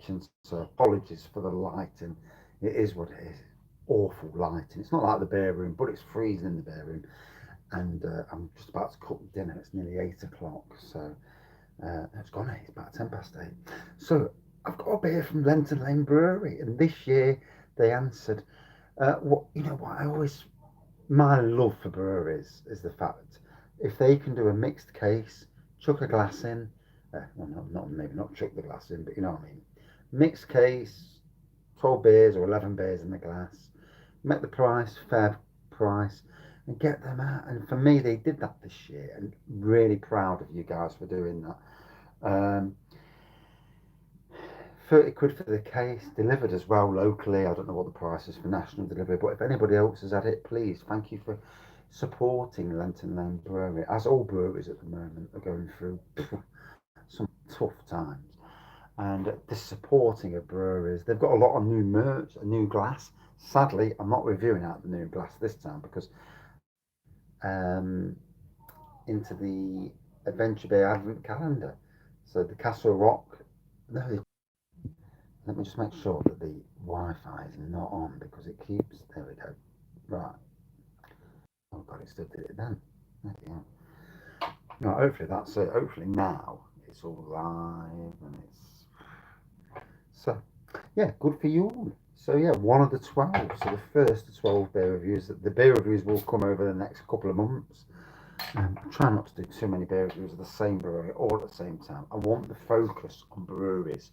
kitchen, so apologies for the lighting. It is what it is. Awful lighting. It's not like the beer room, but it's freezing in the beer room. And I'm just about to cook dinner. It's nearly 8 o'clock, so it's gone 8. It's about 10 past 8. So I've got a beer from Lenton Lane Brewery, and this year they answered. What you know? What I always my love for breweries is the fact if they can do a mixed case, chuck a glass in. Well, not maybe not chuck the glass in, but you know what I mean. Mixed case, 12 beers or 11 beers in the glass. Make the price fair price and get them out. And for me, they did that this year, and really proud of you guys for doing that. 30 quid for the case, delivered as well locally. I don't know what the price is for national delivery, but if anybody else has had it, please, thank you for supporting Lenton Lane Brewery, as all breweries at the moment are going through some tough times. And the supporting of breweries, they've got a lot of new merch, a new glass. Sadly, I'm not reviewing out the new glass this time because into the Adventure Bay Advent calendar. So the Castle Rock, no, let me just make sure that the Wi-Fi is not on because it keeps. There we go. Right. Oh God, it still did it then. Okay. No, hopefully that's it. Hopefully now it's all live and it's so. Yeah, good for you. So yeah, one of the 12. So the first of 12 beer reviews. The beer reviews will come over the next couple of months. I try not to do too many beer reviews of the same brewery all at the same time. I want the focus on breweries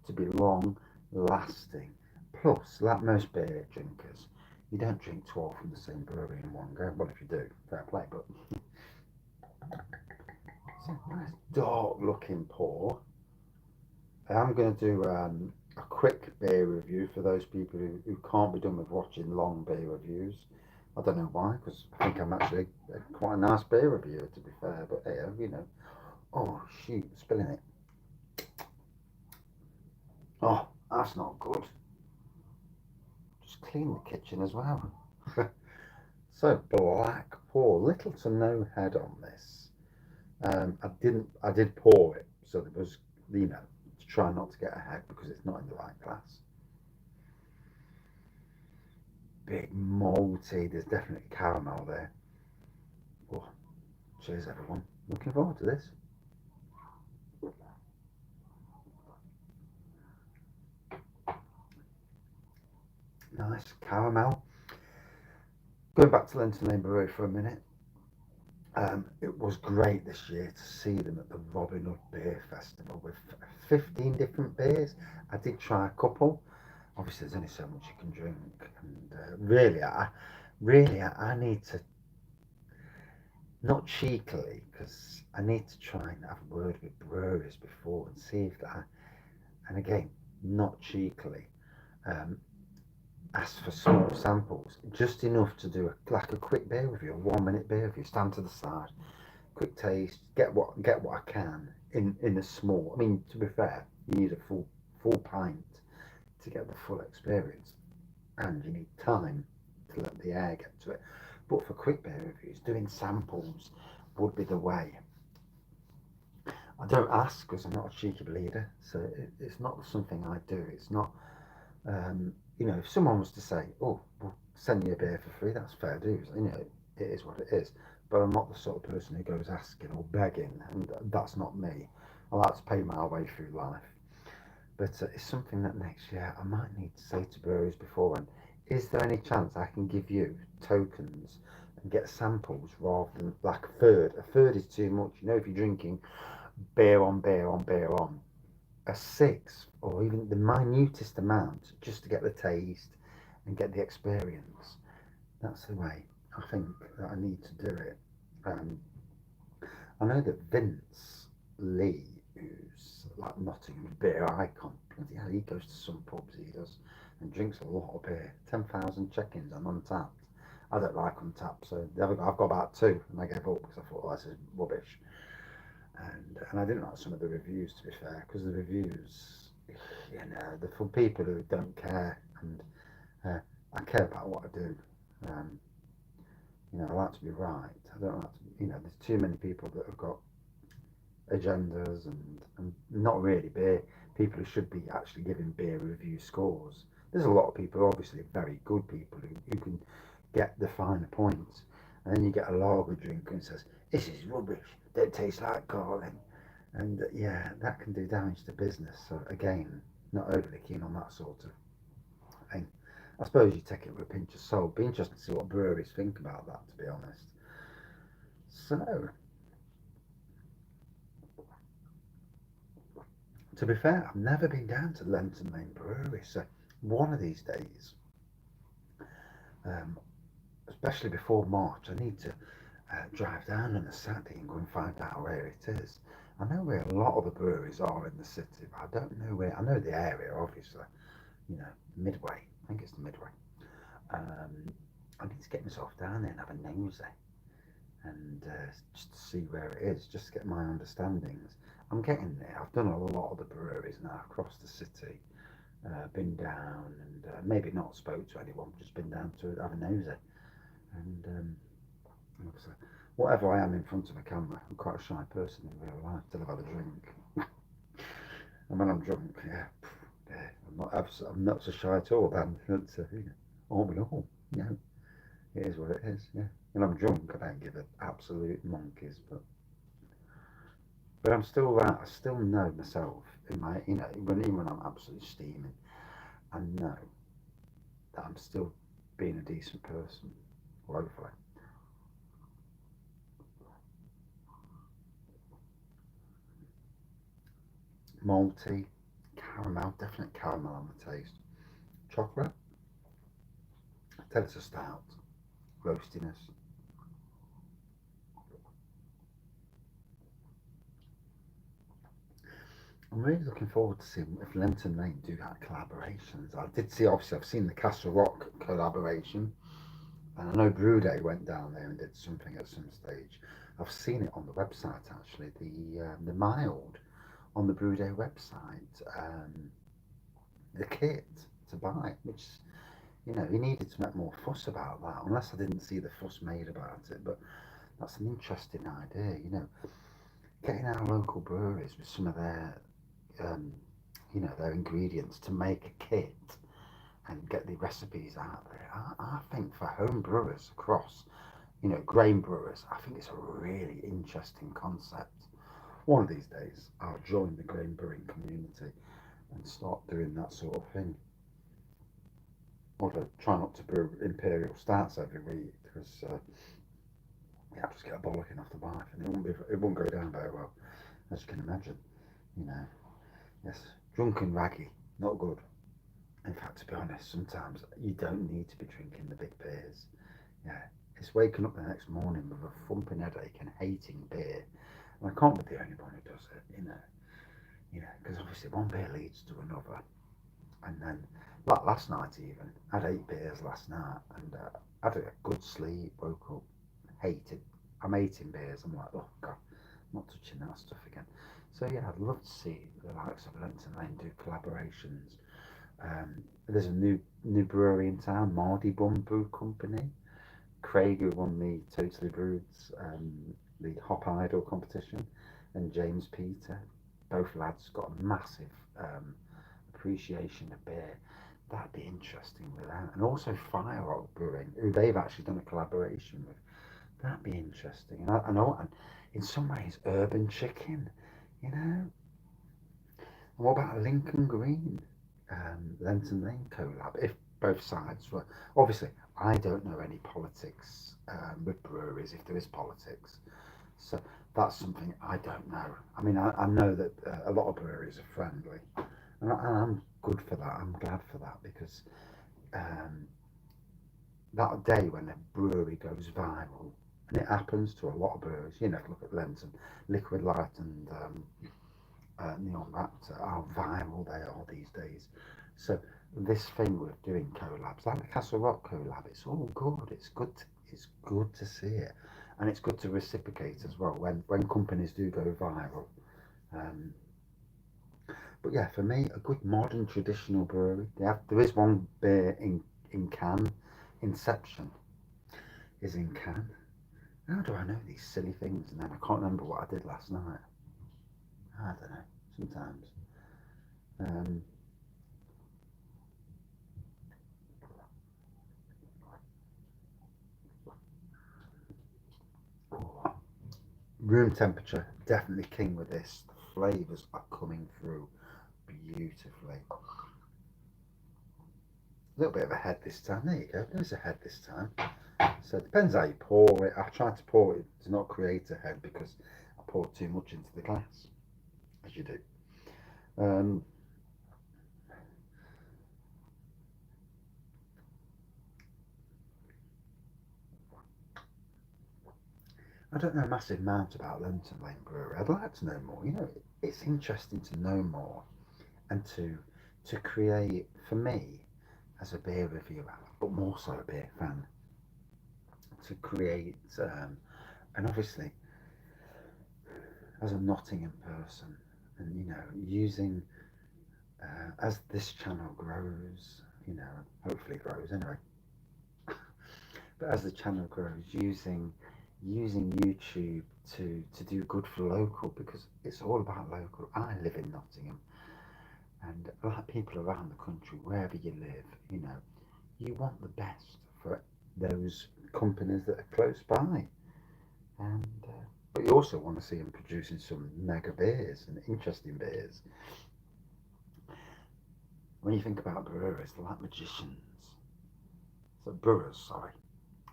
to be long lasting. Plus, like most beer drinkers, you don't drink 12 from the same brewery in one go. Well, if you do, fair play. But it's a nice dark looking pour. I'm going to do a quick beer review for those people who can't be done with watching long beer reviews. I don't know why, because I think I'm actually quite a nice beer reviewer, to be fair. But hey, you know, oh shoot, spilling it. Oh, that's not good. Just clean the kitchen as well. So black pour, little to no head on this. I did pour it, so there was, you know, to try not to get a head because it's not in the right glass. Big malty, there's definitely caramel there. Oh, cheers everyone. Looking forward to this. Nice caramel. Going back to Lenton Lane Brewery for a minute. It was great this year to see them at the Robin Hood Beer Festival with 15 different beers. I did try a couple. Obviously, there's only so much you can drink, and I need to, not cheekily, because I need to try and have a word with breweries before and see if that. And again, not cheekily. Um, Ask for small samples, just enough to do like a quick beer review, a 1 minute beer review. Stand to the side, quick taste, get what I can in a small. I mean, to be fair, you need a full pint to get the full experience, and you need time to let the air get to it. But for quick beer reviews, doing samples would be the way. I don't ask because I'm not a cheeky bleeder, so it's not something I do. It's not. You know, if someone was to say, "Oh, we'll send you a beer for free," that's fair dues. You know, it is what it is. But I'm not the sort of person who goes asking or begging, and that's not me. I like to pay my way through life. But it's something that next year I might need to say to breweries beforehand. Is there any chance I can give you tokens and get samples rather than like a third? A third is too much. You know, if you're drinking beer on beer on beer on, a sixth or even the minutest amount just to get the taste and get the experience. That's the way I think that I need to do it. Um, I know that Vince Lee, who's like Nottingham's beer icon, bloody hell, he goes to some pubs, he does, and drinks a lot of beer. 10,000 check-ins on Untapped. I don't like Untapped, so I've got about two, and I gave up because I thought, oh, this is rubbish. And I didn't like some of the reviews, to be fair, because the reviews, you know, they're for people who don't care, and uh, I care about what I do. Um, you know, I like to be right. I don't like to, you know, there's too many people that have got agendas and not really beer people who should be actually giving beer review scores. There's a lot of people, obviously very good people, who can get the finer points. And then you get a lager drinker and says, this is rubbish, don't taste like Carling. And yeah, that can do damage to business. So again, not overly keen on that sort of thing. I suppose you take it with a pinch of salt. Be interesting to see what breweries think about that, to be honest. So, to be fair, I've never been down to Lenton Lane Brewery. So, one of these days, um, especially before March, I need to drive down on a Saturday and go and find out where it is. I know where a lot of the breweries are in the city, but I don't know where. I know the area, obviously. You know, Midway. I think it's the Midway. Um, I need to get myself down there and have a nosy and just to see where it is, just to get my understandings. I'm getting there. I've done a lot of the breweries now across the city. Been down and maybe not spoke to anyone, just been down to have a nosy. And obviously, whatever I am in front of a camera, I'm quite a shy person in real life till I've had a drink. And when I'm drunk, yeah, I'm not so shy at all. Then it's all in all, you know, it is what it is. Yeah, when I'm drunk, I don't give an absolute monkeys, but I'm still that. I still know myself in my, even when I'm absolutely steaming, I know that I'm still being a decent person. Hopefully, malty, caramel, definite caramel on the taste. Chocolate, I tell it's a stout, roastiness. I'm really looking forward to seeing if Lenton Lane do that collaborations. I did see, obviously, I've seen the Castle Rock collaboration, and I know Brew Day went down there and did something at some stage. I've seen it on the website actually, the mild on the Brew Day website, the kit to buy, which he needed to make more fuss about that. Unless I didn't see the fuss made about it, but that's an interesting idea. Getting our local breweries with some of um, their ingredients to make a kit and get the recipes out there. I think for home brewers across, grain brewers, I think it's a really interesting concept. One of these days, I'll join the grain brewing community and start doing that sort of thing. Although try not to brew imperial stouts every week because I just get a bollocking off the wife and it won't go down very well, as you can imagine. You know, yes, drunken raggy, not good. In fact, to be honest, sometimes you don't need to be drinking the big beers. Yeah, it's waking up the next morning with a thumping headache and hating beer. And I can't be the only one who does it, because obviously one beer leads to another. And then, like last night even, I had 8 beers last night and I had a good sleep, woke up, hated. I'm eating beers. I'm like, oh God, I'm not touching that stuff again. So yeah, I'd love to see the likes of Lenton Lane do collaborations. There's a new brewery in town, Mardy Bum Brew Company. Craig, who won the Totally Brewed, the Hop Idol competition, and James Peter, both lads got a massive appreciation of beer. That'd be interesting with that. And also Fire Rock Brewing, who they've actually done a collaboration with. That'd be interesting. And I know, and in some ways, Urban Chicken, you know. And what about Lincoln Green, Lenton Lane collab? If both sides were, obviously, I don't know any politics with breweries, if there is politics. So that's something I don't know. I mean, I know that a lot of breweries are friendly, and I'm good for that. I'm glad for that because um, that day when a brewery goes viral, and it happens to a lot of breweries, look at Lenton, Liquid Light and Neon Raptor, how viral they are these days. So this thing with doing collabs, like the Castle Rock collab, it's all good. It's good to see it, and it's good to reciprocate as well when companies do go viral. Um, but yeah, for me, a good modern traditional brewery. There is one beer in can. Inception is in can. How do I know these silly things? And then I can't remember what I did last night. I don't know. Sometimes. Um, Room temperature, definitely king with this. The flavours are coming through beautifully. A little bit of a head this time. There you go. There's a head this time. So it depends how you pour it. I try to pour it to not create a head because I pour too much into the glass, as you do. Um, I don't know a massive amount about Lenton Lane Brewery. I'd like to know more. You know, it's interesting to know more and to create for me as a beer reviewer, but more so a beer fan, to create and obviously as a Nottingham person, and you know, using as this channel grows, you know, hopefully grows anyway. But as the channel grows, using YouTube to do good for local because it's all about local. I live in Nottingham, and like people around the country, wherever you live, you know, you want the best for those companies that are close by, and but you also want to see them producing some mega beers and interesting beers. When you think about brewers, they're like magicians. So brewers, sorry,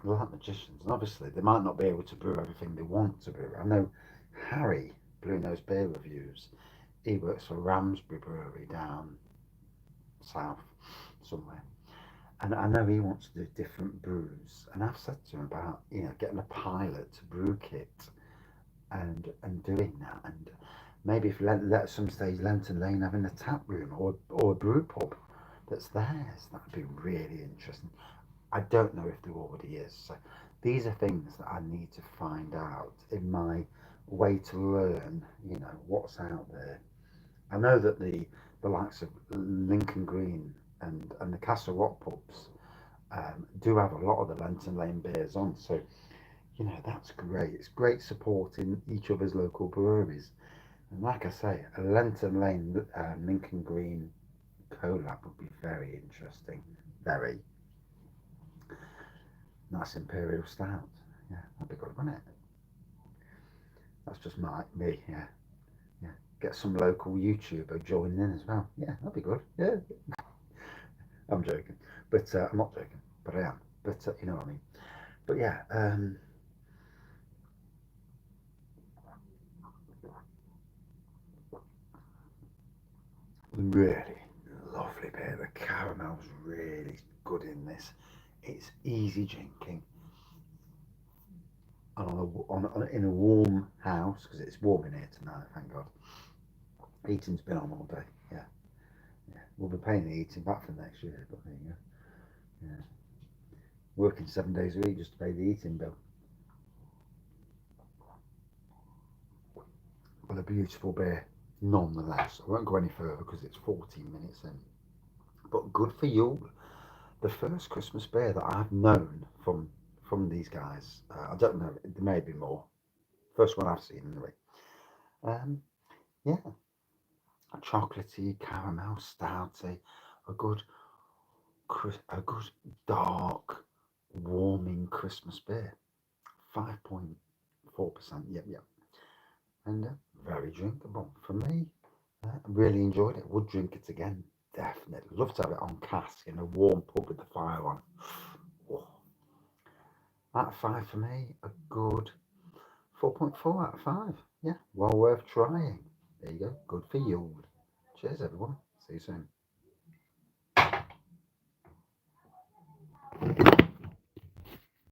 they're like magicians, and obviously they might not be able to brew everything they want to brew. I know Harry, Blue Nose Beer Reviews, he works for Ramsbury Brewery down south somewhere, and I know he wants to do different brews. And I've said to him about getting a pilot brew kit and doing that, and maybe if let some stage Lenton Lane having a tap room or a brew pub that's theirs, that'd be really interesting. I don't know if there already is. So these are things that I need to find out in my way to learn, what's out there. I know that the likes of Lincoln Green and the Castle Rock pubs do have a lot of the Lenton Lane beers on. So, that's great. It's great supporting each other's local breweries. And like I say, a Lenton Lane Lincoln Green collab would be very interesting. Very. Nice Imperial Stout. Yeah, that'd be good, wouldn't it? That's just me, yeah. Yeah. Get some local YouTuber joining in as well. Yeah, that'd be good. Yeah. I'm joking. But I'm not joking, but I am. But you know what I mean. But yeah, really lovely beer. The caramel's really good in this. It's easy drinking in a warm house because it's warm in here tonight, thank God. Heating's been on all day. Yeah, yeah. We'll be paying the heating back for next year, but there you go. Yeah. Working 7 days a week just to pay the heating bill. But a beautiful beer, nonetheless. I won't go any further because it's 14 minutes in. But good for you. The first Christmas beer that I've known from these guys. I don't know. There may be more. First one I've seen anyway. Um, yeah, a chocolatey, caramel, stouty, a good, a good dark, warming Christmas beer. 5.4%. Yep, yep. And very drinkable for me. Really enjoyed it. Would drink it again. Definitely. Love to have it on cask in a warm pub with the fire on. Oh, out of five for me. A good 4.4 out of 5. Yeah, well worth trying. There you go. Good for you. Cheers, everyone. See you soon.